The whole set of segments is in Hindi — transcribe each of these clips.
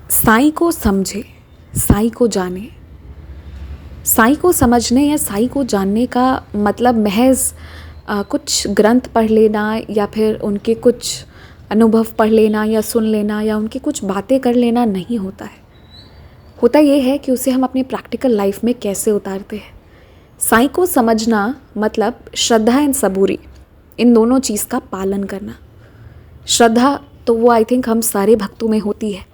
साईं को समझे, साईं को जाने। साईं को समझने या साईं को जानने का मतलब महज कुछ ग्रंथ पढ़ लेना या फिर उनके कुछ अनुभव पढ़ लेना या सुन लेना या उनकी कुछ बातें कर लेना नहीं होता है। होता ये है कि उसे हम अपने प्रैक्टिकल लाइफ में कैसे उतारते हैं। साईं को समझना मतलब श्रद्धा एंड सबूरी, इन दोनों चीज़ का पालन करना। श्रद्धा तो वो आई थिंक हम सारे भक्तों में होती है,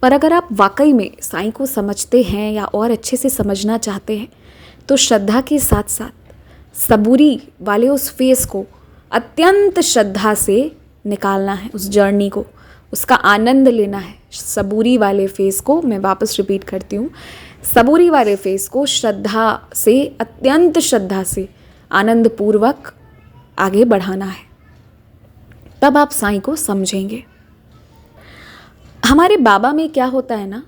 पर अगर आप वाकई में साईं को समझते हैं या और अच्छे से समझना चाहते हैं तो श्रद्धा के साथ साथ सबूरी वाले उस फेस को अत्यंत श्रद्धा से निकालना है, उस जर्नी को, उसका आनंद लेना है। सबूरी वाले फेस को मैं वापस रिपीट करती हूँ, सबूरी वाले फेस को श्रद्धा से, अत्यंत श्रद्धा से आनंद पूर्वक आगे बढ़ाना है, तब आप साईं को समझेंगे। हमारे बाबा में क्या होता है ना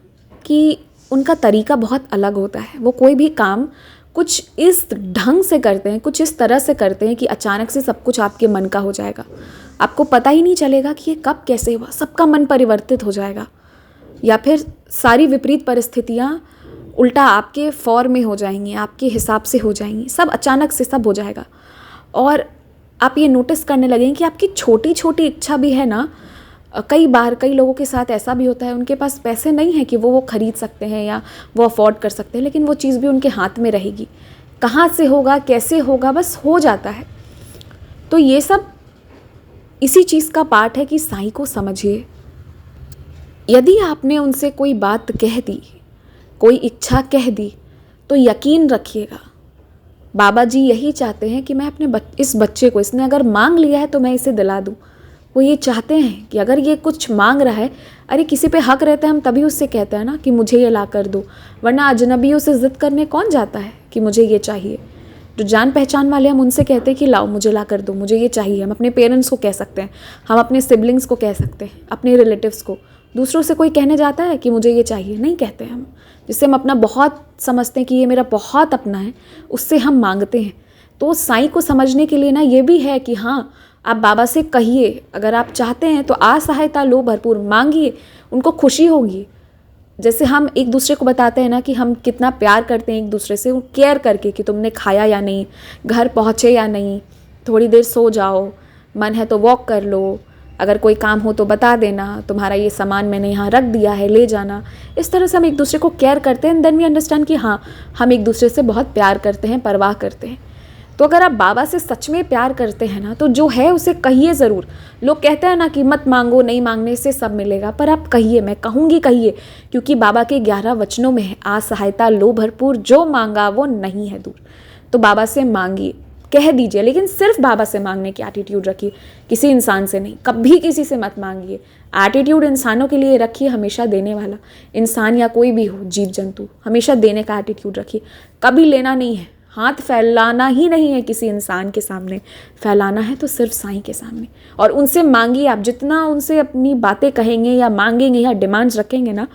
कि उनका तरीका बहुत अलग होता है। वो कोई भी काम कुछ इस ढंग से करते हैं, कुछ इस तरह से करते हैं कि अचानक से सब कुछ आपके मन का हो जाएगा। आपको पता ही नहीं चलेगा कि ये कब कैसे हुआ, सबका मन परिवर्तित हो जाएगा या फिर सारी विपरीत परिस्थितियाँ उल्टा आपके फॉर में हो जाएंगी, आपके हिसाब से हो जाएंगी, सब अचानक से सब हो जाएगा। और आप ये नोटिस करने लगेंगे कि आपकी छोटी छोटी इच्छा भी है ना, कई बार कई लोगों के साथ ऐसा भी होता है, उनके पास पैसे नहीं है कि वो खरीद सकते हैं या वो अफोर्ड कर सकते हैं, लेकिन वो चीज़ भी उनके हाथ में रहेगी। कहाँ से होगा, कैसे होगा, बस हो जाता है। तो ये सब इसी चीज़ का पार्ट है कि साईं को समझिए। यदि आपने उनसे कोई बात कह दी, कोई इच्छा कह दी, तो यकीन रखिएगा बाबा जी यही चाहते हैं कि मैं अपने इस बच्चे को, इसने अगर मांग लिया है तो मैं इसे दिला दूँ। वो ये चाहते हैं कि अगर ये कुछ मांग रहा है, अरे किसी पे हक रहता है हम तभी उससे कहते हैं ना कि मुझे ये ला कर दो, वरना अजनबियों से ज़िद करने कौन जाता है कि मुझे ये चाहिए। जो जान पहचान वाले हम उनसे कहते हैं कि लाओ मुझे ला कर दो, मुझे ये चाहिए। हम अपने पेरेंट्स को कह सकते हैं, हम अपने सिबलिंग्स को कह सकते हैं, अपने रिलेटिव्स को। दूसरों से कोई कहने जाता है कि मुझे ये चाहिए, नहीं कहते हम। जिससे हम अपना बहुत समझते हैं कि ये मेरा बहुत अपना है, उससे हम मांगते हैं। तो साईं को समझने के लिए ना ये भी है कि हाँ, आप बाबा से कहिए, अगर आप चाहते हैं तो असहायता लो, भरपूर मांगिए, उनको खुशी होगी। जैसे हम एक दूसरे को बताते हैं ना कि हम कितना प्यार करते हैं एक दूसरे से, केयर करके कि तुमने खाया या नहीं, घर पहुँचे या नहीं, थोड़ी देर सो जाओ, मन है तो वॉक कर लो, अगर कोई काम हो तो बता देना, तुम्हारा ये सामान मैंने यहाँ रख दिया है, ले जाना। इस तरह से हम एक दूसरे को केयर करते हैं, देन वी अंडरस्टैंड कि हाँ, हम एक दूसरे से बहुत प्यार करते हैं, परवाह करते हैं। तो अगर आप बाबा से सच में प्यार करते हैं ना, तो जो है उसे कहिए ज़रूर। लोग कहते हैं ना कि मत मांगो, नहीं मांगने से सब मिलेगा, पर आप कहिए, मैं कहूँगी कहिए, क्योंकि बाबा के 11 वचनों में है, असहायता लो भरपूर, जो मांगा वो नहीं है दूर। तो बाबा से मांगिए, कह दीजिए, लेकिन सिर्फ बाबा से मांगने की एटीट्यूड रखिए, किसी इंसान से नहीं। कभी किसी से मत मांगिए। एटीट्यूड इंसानों के लिए रखिए हमेशा देने वाला, इंसान या कोई भी हो, जीव जंतु, हमेशा देने का एटीट्यूड रखिए, कभी लेना नहीं है। हाथ फैलाना ही नहीं है किसी इंसान के सामने, फैलाना है तो सिर्फ साईं के सामने। और उनसे मांगिए, आप जितना उनसे अपनी बातें कहेंगे या मांगेंगे या डिमांड्स रखेंगे ना,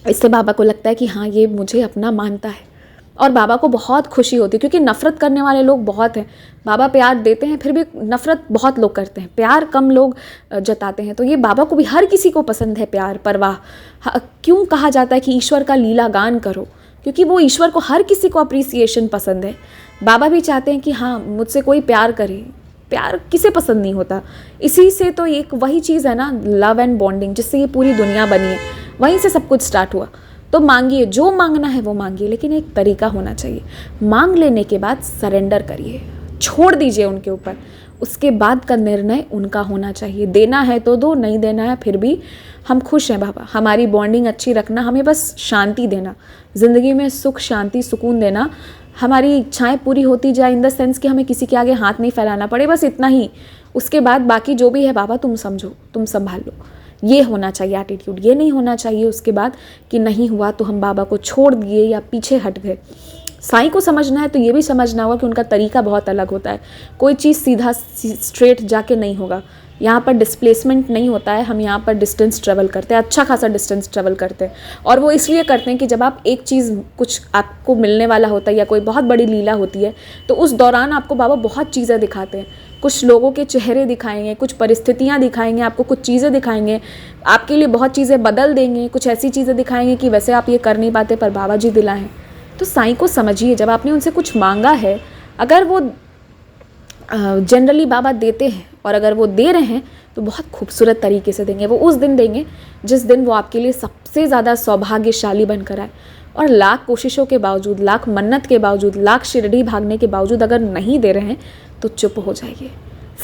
इससे बाबा को लगता है कि हाँ, ये मुझे अपना मानता है। और बाबा को बहुत खुशी होती है, क्योंकि नफ़रत करने वाले लोग बहुत हैं। बाबा प्यार देते हैं, फिर भी नफ़रत बहुत लोग करते हैं, प्यार कम लोग जताते हैं। तो ये बाबा को भी, हर किसी को पसंद है प्यार, परवाह। क्यों कहा जाता है कि ईश्वर का लीला गान करो, क्योंकि वो ईश्वर को, हर किसी को अप्रिसिएशन पसंद है। बाबा भी चाहते हैं कि हाँ, मुझसे कोई प्यार करे। प्यार किसे पसंद नहीं होता। इसी से तो एक वही चीज़ है ना, लव एंड बॉन्डिंग, जिससे ये पूरी दुनिया बनी है, वहीं से सब कुछ स्टार्ट हुआ। तो मांगिए, जो मांगना है वो मांगिए, लेकिन एक तरीका होना चाहिए। मांग लेने के बाद सरेंडर करिए, छोड़ दीजिए उनके ऊपर। उसके बाद का निर्णय उनका होना चाहिए। देना है तो दो, नहीं देना है फिर भी हम खुश हैं बाबा, हमारी बॉन्डिंग अच्छी रखना, हमें बस शांति देना, ज़िंदगी में सुख शांति सुकून देना, हमारी इच्छाएं पूरी होती जाए, इन द सेंस कि हमें किसी के आगे हाथ नहीं फैलाना पड़े, बस इतना ही। उसके बाद बाकी जो भी है बाबा तुम समझो, तुम संभाल लो। ये होना चाहिए एटीट्यूड। ये नहीं होना चाहिए उसके बाद कि नहीं हुआ तो हम बाबा को छोड़ दिए या पीछे हट गए। साईं को समझना है तो ये भी समझना होगा कि उनका तरीका बहुत अलग होता है। कोई चीज़ सीधा स्ट्रेट जाके नहीं होगा। यहाँ पर डिस्प्लेसमेंट नहीं होता है, हम यहाँ पर डिस्टेंस ट्रेवल करते हैं, अच्छा खासा डिस्टेंस ट्रेवल करते हैं। और वो इसलिए करते हैं कि जब आप एक चीज़ कुछ आपको मिलने वाला होता है या कोई बहुत बड़ी लीला होती है, तो उस दौरान आपको बाबा बहुत चीज़ें दिखाते हैं, कुछ लोगों के चेहरे दिखाएंगे, कुछ परिस्थितियाँ दिखाएंगे, आपको कुछ चीज़ें दिखाएंगे, आपके लिए बहुत चीज़ें बदल देंगे, कुछ ऐसी चीज़ें दिखाएंगे कि वैसे आप ये कर नहीं पाते पर बाबा जी दिलाएं। तो साईं को समझिए, जब आपने उनसे कुछ मांगा है, अगर वो जनरली बाबा देते हैं और अगर वो दे रहे हैं तो बहुत खूबसूरत तरीके से देंगे। वो उस दिन देंगे जिस दिन वो आपके लिए सबसे ज़्यादा सौभाग्यशाली बनकर आए। और लाख कोशिशों के बावजूद, लाख मन्नत के बावजूद, लाख शिरडी भागने के बावजूद अगर नहीं दे रहे हैं तो चुप हो जाइए,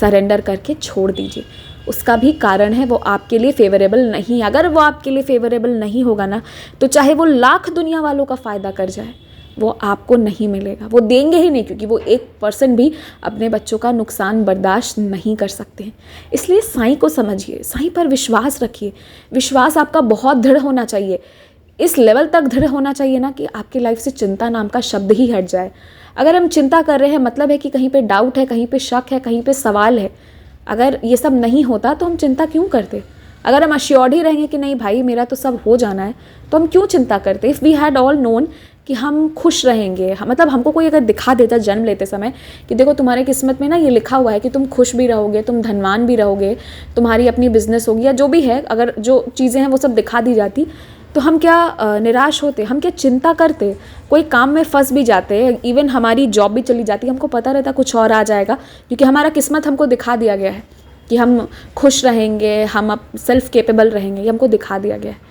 सरेंडर करके छोड़ दीजिए। उसका भी कारण है, वो आपके लिए फेवरेबल नहीं। अगर वो आपके लिए फेवरेबल नहीं होगा ना, तो चाहे वो लाख दुनिया वालों का फ़ायदा कर जाए, वो आपको नहीं मिलेगा, वो देंगे ही नहीं, क्योंकि वो 1% भी अपने बच्चों का नुकसान बर्दाश्त नहीं कर सकते हैं। इसलिए साईं को समझिए, साईं पर विश्वास रखिए। विश्वास आपका बहुत दृढ़ होना चाहिए, इस लेवल तक दृढ़ होना चाहिए ना कि आपकी लाइफ से चिंता नाम का शब्द ही हट जाए। अगर हम चिंता कर रहे हैं, मतलब है कि कहीं पे डाउट है, कहीं पे शक है, कहीं पे सवाल है। अगर ये सब नहीं होता तो हम चिंता क्यों करते? अगर हम अश्योर्ड ही रहेंगे कि नहीं भाई मेरा तो सब हो जाना है, तो हम क्यों चिंता करते? If we had all known कि हम खुश रहेंगे, मतलब हमको कोई अगर दिखा देता जन्म लेते समय कि देखो तुम्हारे किस्मत में ना ये लिखा हुआ है कि तुम खुश भी रहोगे, तुम धनवान भी रहोगे, तुम्हारी अपनी बिजनेस होगी या जो भी है, अगर जो चीज़ें हैं वो सब दिखा दी जाती, तो हम क्या निराश होते? हम क्या चिंता करते? कोई काम में फंस भी जाते, इवन हमारी जॉब भी चली जाती, हमको पता रहता कुछ और आ जाएगा, क्योंकि हमारा किस्मत हमको दिखा दिया गया है कि हम खुश रहेंगे, हम अब सेल्फ केपेबल रहेंगे, ये हमको दिखा दिया गया है,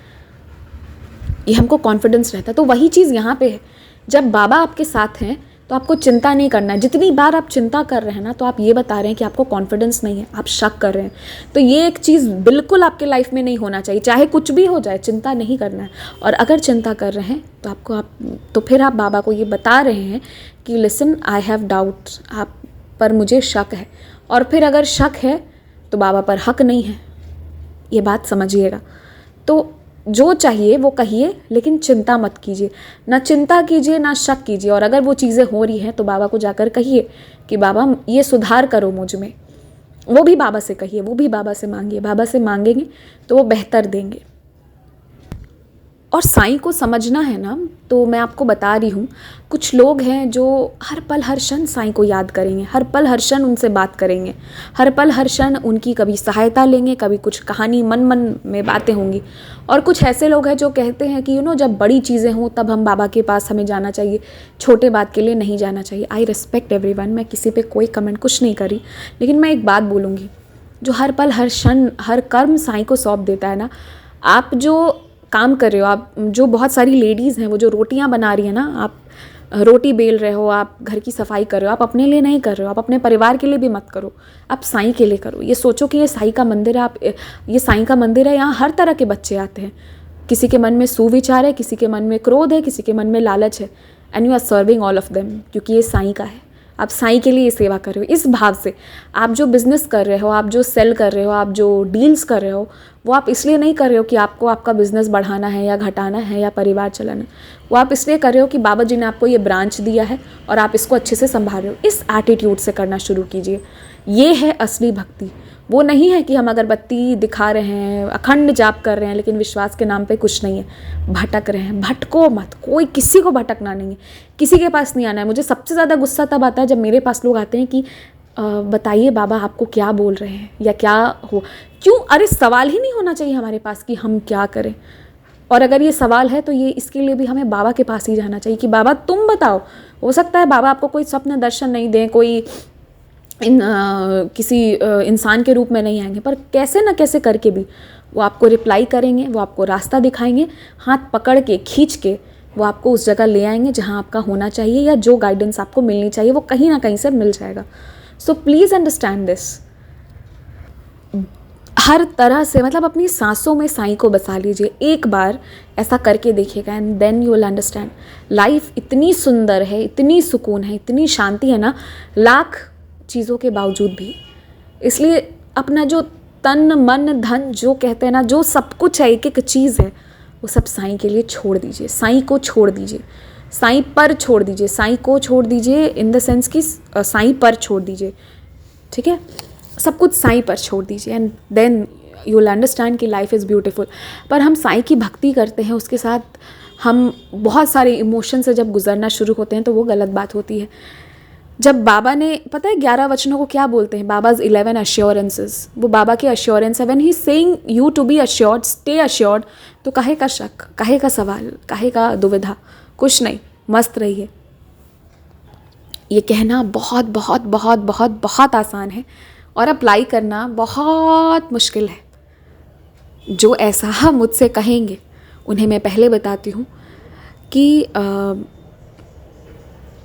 ये हमको कॉन्फिडेंस रहता है। तो वही चीज़ यहाँ पे है, जब बाबा आपके साथ हैं तो आपको चिंता नहीं करना है। जितनी बार आप चिंता कर रहे हैं ना, तो आप ये बता रहे हैं कि आपको कॉन्फिडेंस नहीं है, आप शक कर रहे हैं। तो ये एक चीज़ बिल्कुल आपके लाइफ में नहीं होना चाहिए, चाहे कुछ भी हो जाए, चिंता नहीं करना है। और अगर चिंता कर रहे हैं तो फिर आप बाबा को ये बता रहे हैं कि लिसन, आई हैव डाउट, आप पर मुझे शक है। और फिर अगर शक है तो बाबा पर हक नहीं है, ये बात समझिएगा। तो जो चाहिए वो कहिए, लेकिन चिंता मत कीजिए, ना चिंता कीजिए ना शक कीजिए। और अगर वो चीज़ें हो रही हैं तो बाबा को जाकर कहिए कि बाबा ये सुधार करो मुझ में। वो भी बाबा से कहिए, वो भी बाबा से मांगिए। बाबा से मांगेंगे तो वो बेहतर देंगे। और साईं को समझना है ना, तो मैं आपको बता रही हूँ, कुछ लोग हैं जो हर पल हर क्षण साईं को याद करेंगे, हर पल हर क्षण उनसे बात करेंगे, हर पल हर क्षण उनकी कभी सहायता लेंगे, कभी कुछ कहानी मन में बातें होंगी। और कुछ ऐसे लोग हैं जो कहते हैं कि जब बड़ी चीज़ें हों तब हम बाबा के पास हमें जाना चाहिए, छोटे बात के लिए नहीं जाना चाहिए। आई रिस्पेक्ट एवरीवन, मैं किसी पे कोई कमेंट कुछ नहीं करी, लेकिन मैं एक बात बोलूँगी, जो हर पल हर क्षण हर कर्म साईं को सौंप देता है ना, आप जो काम कर रहे हो, आप जो बहुत सारी लेडीज़ हैं वो जो रोटियां बना रही हैं ना, आप रोटी बेल रहे हो, आप घर की सफाई कर रहे हो, आप अपने लिए नहीं कर रहे हो, आप अपने परिवार के लिए भी मत करो, आप साईं के लिए करो। ये सोचो कि ये साईं का मंदिर है, ये साईं का मंदिर है, यहाँ हर तरह के बच्चे आते हैं। किसी के मन में सुविचार है, किसी के मन में क्रोध है, किसी के मन में लालच है, and you are serving all of them, क्योंकि ये साईं का है। आप साईं के लिए सेवा कर रहे हो, इस भाव से। आप जो बिज़नेस कर रहे हो, आप जो सेल कर रहे हो, आप जो डील्स कर रहे हो, वो आप इसलिए नहीं कर रहे हो कि आपको आपका बिज़नेस बढ़ाना है या घटाना है या परिवार चलाना है। वो आप इसलिए कर रहे हो कि बाबा जी ने आपको ये ब्रांच दिया है और आप इसको अच्छे से संभाल रहे हो। इस एटीट्यूड से करना शुरू कीजिए। ये है असली भक्ति। वो नहीं है कि हम अगरबत्ती दिखा रहे हैं, अखंड जाप कर रहे हैं, लेकिन विश्वास के नाम पे कुछ नहीं है, भटक रहे हैं। भटको मत, कोई किसी को भटकना नहीं है, किसी के पास नहीं आना है। मुझे सबसे ज़्यादा गुस्सा तब आता है जब मेरे पास लोग आते हैं कि बताइए बाबा आपको क्या बोल रहे हैं या क्या हो, क्यों? अरे सवाल ही नहीं होना चाहिए हमारे पास कि हम क्या करें। और अगर ये सवाल है तो ये इसके लिए भी हमें बाबा के पास ही जाना चाहिए कि बाबा तुम बताओ। हो सकता है बाबा आपको कोई स्वप्न दर्शन नहीं दें, कोई किसी इंसान के रूप में नहीं आएंगे, पर कैसे ना कैसे करके भी वो आपको रिप्लाई करेंगे, वो आपको रास्ता दिखाएंगे, हाथ पकड़ के खींच के वो आपको उस जगह ले आएंगे जहाँ आपका होना चाहिए, या जो गाइडेंस आपको मिलनी चाहिए वो कहीं ना कहीं से मिल जाएगा। So please understand this. हर तरह से, मतलब अपनी सांसों में साईं को बसा लीजिए, एक बार ऐसा करके देखिएगा, and then you will understand. Life इतनी सुंदर है, इतनी सुकून है, इतनी शांति है ना, लाख चीज़ों के बावजूद भी। इसलिए अपना जो तन मन धन जो कहते हैं ना, जो सब कुछ है, एक एक चीज़ है, वो सब साईं के लिए छोड़ दीजिए। साईं को छोड़ दीजिए, साईं पर छोड़ दीजिए, साईं को छोड़ दीजिए इन द सेंस कि साईं पर छोड़ दीजिए, ठीक है। सब कुछ साईं पर छोड़ दीजिए and then you will understand कि लाइफ इज़ ब्यूटीफुल। पर हम साईं की भक्ति करते हैं, उसके साथ हम बहुत सारे इमोशन से जब गुजरना शुरू होते हैं तो वो गलत बात होती है। जब बाबा ने, पता है 11 वचनों को क्या बोलते हैं, बाबाज 11 अश्योरेंसेस, वो बाबा के अश्योरेंस है। When he saying you to be assured, stay assured, तो काहे का शक, काहे का सवाल, काहे का दुविधा, कुछ नहीं, मस्त रहिए। ये कहना बहुत बहुत बहुत बहुत बहुत आसान है और अप्लाई करना बहुत मुश्किल है। जो ऐसा मुझसे कहेंगे उन्हें मैं पहले बताती हूँ कि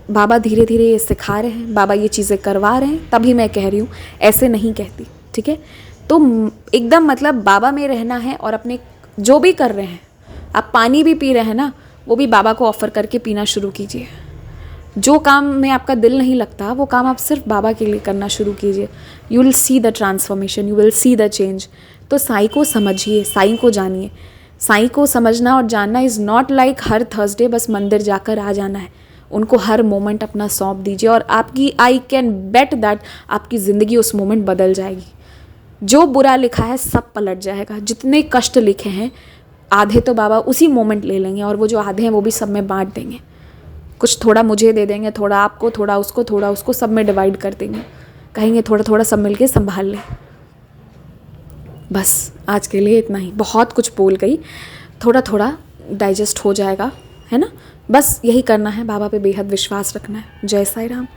बाबा धीरे धीरे ये सिखा रहे हैं, बाबा ये चीज़ें करवा रहे हैं, तभी मैं कह रही हूँ, ऐसे नहीं कहती, ठीक है। तो एकदम मतलब बाबा में रहना है और अपने जो भी कर रहे हैं, आप पानी भी पी रहे हैं ना, वो भी बाबा को ऑफ़र करके पीना शुरू कीजिए। जो काम में आपका दिल नहीं लगता वो काम आप सिर्फ बाबा के लिए करना शुरू कीजिए। You will see the transformation, you will see the change. तो साईं को समझिए, साईं को जानिए। साईं को समझना और जानना is not like her Thursday बस मंदिर जाकर आ जाना है। उनको हर मोमेंट अपना सौंप दीजिए और आपकी, आई कैन बेट दैट, आपकी ज़िंदगी उस मोमेंट बदल जाएगी। जो बुरा लिखा है सब पलट जाएगा। जितने कष्ट लिखे हैं आधे तो बाबा उसी मोमेंट ले लेंगे और वो जो आधे हैं वो भी सब में बांट देंगे। कुछ थोड़ा मुझे दे देंगे, थोड़ा आपको, थोड़ा उसको, सब में डिवाइड कर देंगे। कहेंगे थोड़ा थोड़ा सब मिलके संभाल ले। बस आज के लिए इतना ही, बहुत कुछ बोल गई, थोड़ा थोड़ा डाइजेस्ट हो जाएगा, है ना। बस यही करना है, बाबा पे बेहद विश्वास रखना है। जय साईं राम।